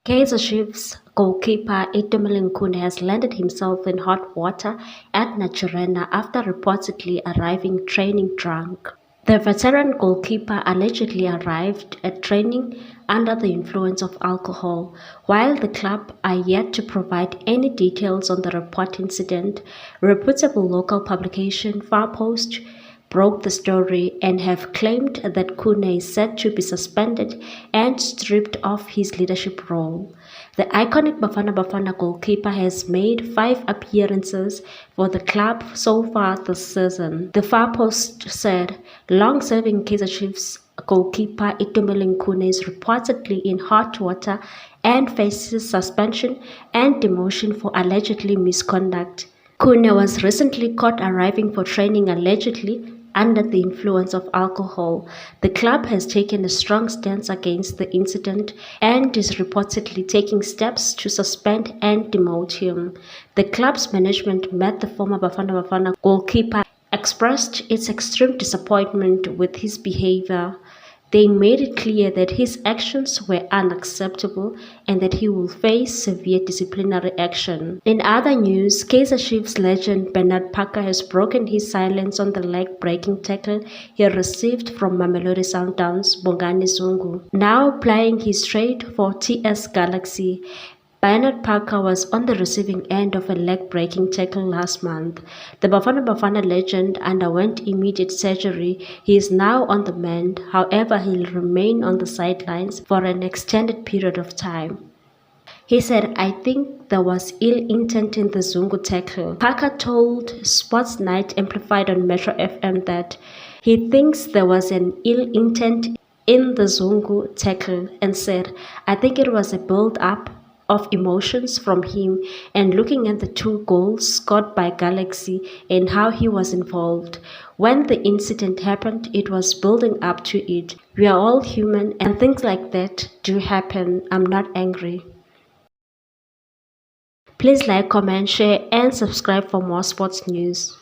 Kaizer Chiefs goalkeeper Khune has landed himself in hot water at Naturena after reportedly arriving training drunk. The veteran goalkeeper allegedly arrived at training under the influence of alcohol. While the club are yet to provide any details on the report incident, reputable local publication Far Post broke the story and have claimed that Khune is set to be suspended and stripped of his leadership role. The iconic Bafana Bafana goalkeeper has made 5 appearances for the club so far this season. The Far Post said long-serving Kaizer Chiefs goalkeeper Khune is reportedly in hot water and faces suspension and demotion for allegedly misconduct. Khune was recently caught arriving for training allegedly under the influence of alcohol. The club has taken a strong stance against the incident and is reportedly taking steps to suspend and demote him. The club's management met the former Bafana Bafana goalkeeper expressed its extreme disappointment with his behavior. They made it clear that his actions were unacceptable and that he will face severe disciplinary action. In other news, Kaizer Chiefs legend Bernard Parker has broken his silence on the leg-breaking tackle he received from Mamelodi Sundowns' Bongani Zungu. Now playing his trade for TS Galaxy, Bernard Parker was on the receiving end of a leg-breaking tackle last month. The Bafana Bafana legend underwent immediate surgery. He is now on the mend, however he'll remain on the sidelines for an extended period of time. He said, "I think there was ill intent in the Zungu tackle." Parker told Sports Night Amplified on Metro FM that he thinks there was an ill intent in the Zungu tackle and said, "I think it was a build-up of emotions from him and looking at the 2 goals scored by Galaxy and how he was involved. When the incident happened, it was building up to it. We are all human and things like that do happen. I'm not angry." Please like, comment, share and subscribe for more sports news.